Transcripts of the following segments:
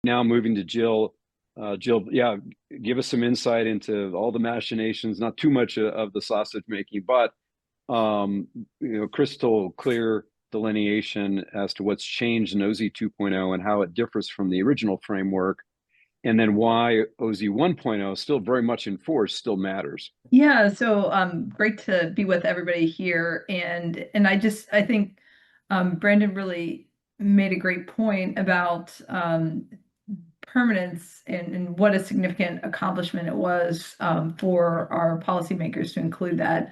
Now moving to Jill. Jill, yeah, give us some insight into all the machinations, not too much of the sausage making, but crystal clear delineation as to what's changed in OZ 2.0 and how it differs from the original framework, and then why OZ 1.0, still very much in force, still matters. Yeah, so great to be with everybody here. And I think Brendan really made a great point about permanence and what a significant accomplishment it was for our policymakers to include that.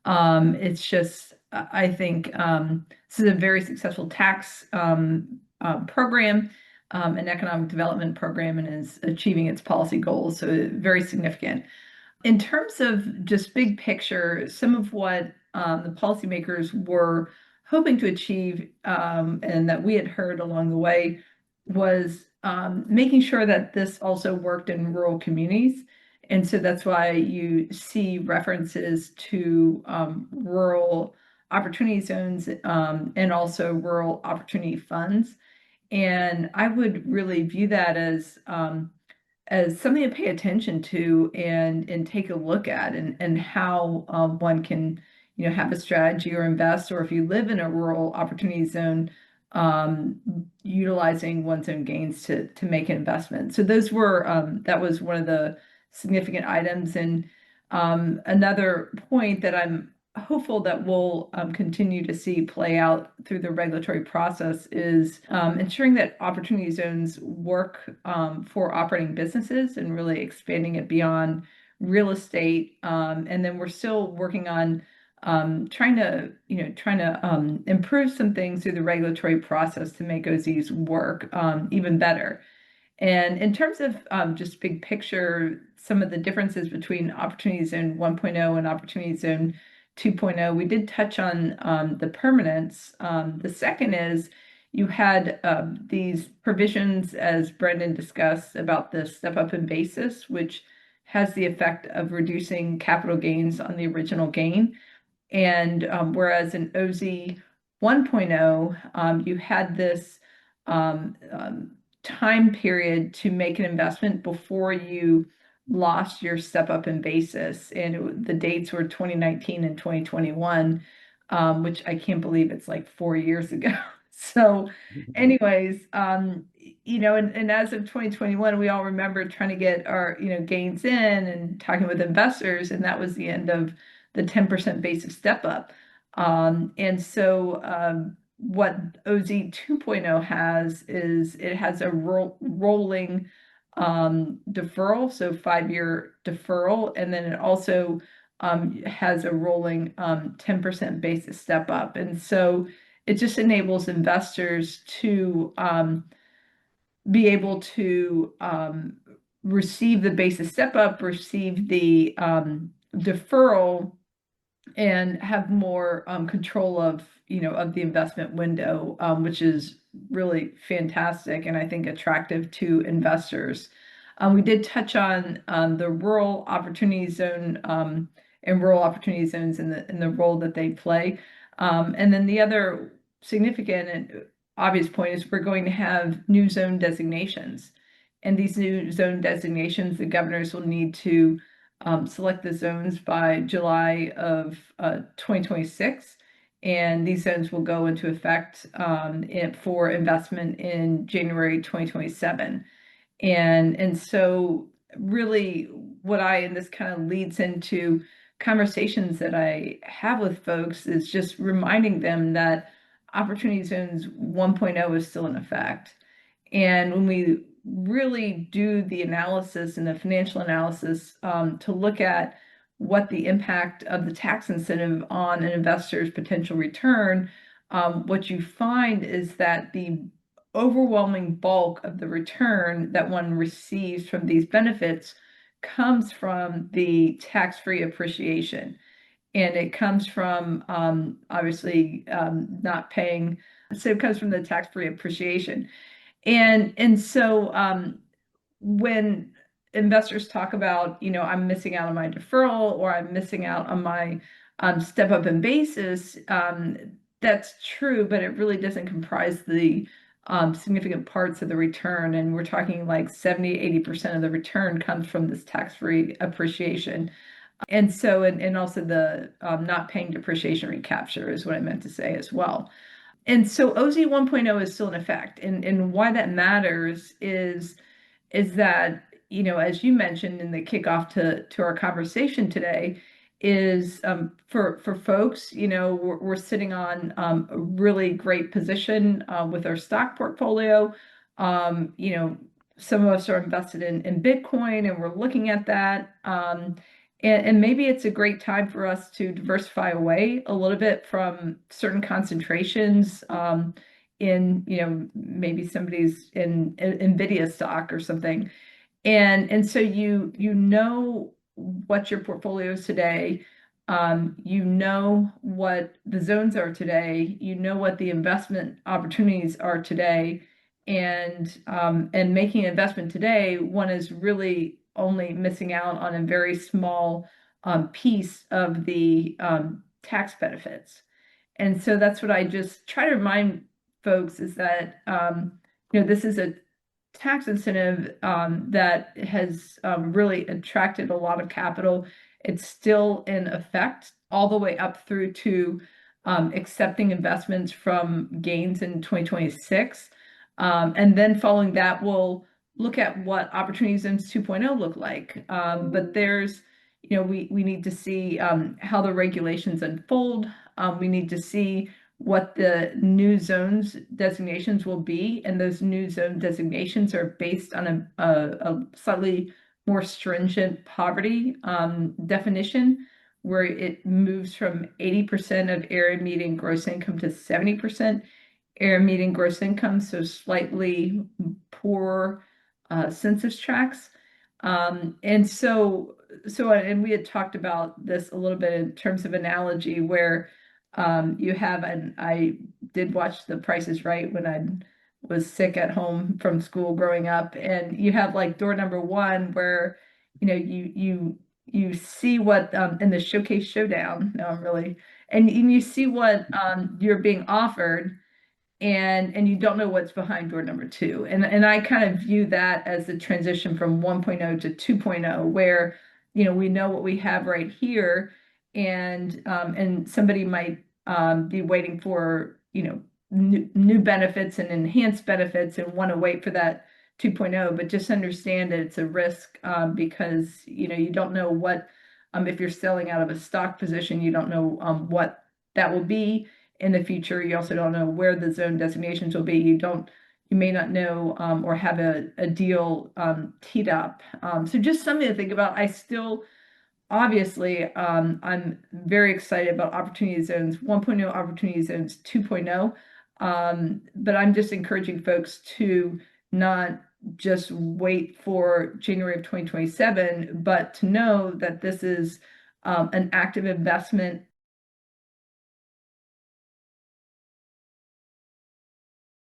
It's just, I think this is a very successful tax program, an economic development program, and is achieving its policy goals. So very significant. In terms of just big picture, some of what the policymakers were hoping to achieve and that we had heard along the way was making sure that this also worked in rural communities. And so that's why you see references to rural opportunity zones and also rural opportunity funds. And I would really view that as something to pay attention to and take a look at, and how one can have a strategy or invest, or if you live in a rural opportunity zone, utilizing one's own gains to make an investment. So those were that was one of the significant items. And another point that I'm hopeful that we'll continue to see play out through the regulatory process is ensuring that opportunity zones work for operating businesses and really expanding it beyond real estate. And then we're still working on trying to improve some things through the regulatory process to make OZs work even better. And in terms of just big picture, some of the differences between Opportunity Zone 1.0 and Opportunity Zone 2.0, we did touch on the permanence. The second is you had these provisions, as Brendan discussed, about the step up in basis, which has the effect of reducing capital gains on the original gain. And whereas in OZ 1.0, you had this time period to make an investment before you lost your step up in basis. And the dates were 2019 and 2021, which I can't believe it's like 4 years ago. So anyways, and as of 2021, we all remember trying to get our, gains in and talking with investors, and that was the end of the 10% basis step up. And so what OZ 2.0 has is it has a rolling deferral, so 5-year deferral, and then it also has a rolling 10% basis step up. And so it just enables investors to be able to receive the basis step up, receive the deferral, and have more control of the investment window, which is really fantastic and I think attractive to investors. We did touch on the rural opportunity zone and rural opportunity zones in the role that they play. And then the other significant and obvious point is we're going to have new zone designations. And these new zone designations, the governors will need to select the zones by July of 2026. And these zones will go into effect for investment in January 2027. And so really and this kind of leads into conversations that I have with folks, is just reminding them that Opportunity Zones 1.0 is still in effect. And when we really do the analysis and the financial analysis to look at what the impact of the tax incentive on an investor's potential return, what you find is that the overwhelming bulk of the return that one receives from these benefits comes from the tax-free appreciation. And it comes from obviously not paying, so it comes from the tax-free appreciation. And so when investors talk about, I'm missing out on my deferral, or I'm missing out on my step up in basis, that's true, but it really doesn't comprise the significant parts of the return. And we're talking like 70–80% of the return comes from this tax-free appreciation. And so, and also the not paying depreciation recapture is what I meant to say as well. And so OZ 1.0 is still in effect. And why that matters is that, you know, as you mentioned in the kickoff to our conversation today, is for folks, you know, we're sitting on a really great position with our stock portfolio. You know, some of us are invested in Bitcoin, and we're looking at that. And maybe it's a great time for us to diversify away a little bit from certain concentrations in, you know, maybe somebody's in NVIDIA stock or something. And so you know what your portfolio is today. You know what the zones are today. You know what the investment opportunities are today. And making an investment today, one is really only missing out on a very small piece of the tax benefits. And so that's what I just try to remind folks is that, you know, this is a tax incentive that has really attracted a lot of capital. It's still in effect all the way up through to accepting investments from gains in 2026. And then following that, we'll look at what Opportunity Zones 2.0 look like. But there's, you know, we need to see how the regulations unfold. We need to see what the new zones designations will be, and those new zone designations are based on a slightly more stringent poverty definition, where it moves from 80% of area median gross income to 70% area median gross income, so slightly poor census tracts. And so and we had talked about this a little bit in terms of analogy, where you have, and I did watch The Price is Right when I was sick at home from school growing up, and you have like door number one, where, you know, you see what in the Showcase Showdown, no, I'm really, and you see what you're being offered, and you don't know what's behind door number two. And I kind of view that as the transition from 1.0 to 2.0, where, you know, we know what we have right here, and somebody might be waiting for, you know, new benefits and enhanced benefits and want to wait for that 2.0, but just understand that it's a risk because, you know, you don't know what, if you're selling out of a stock position, you don't know what that will be in the future. You also don't know where the zone designations will be. You may not know or have a deal teed up. So just something to think about. I still, obviously, I'm very excited about Opportunity Zones 1.0, Opportunity Zones 2.0. But I'm just encouraging folks to not just wait for January of 2027, but to know that this is an active investment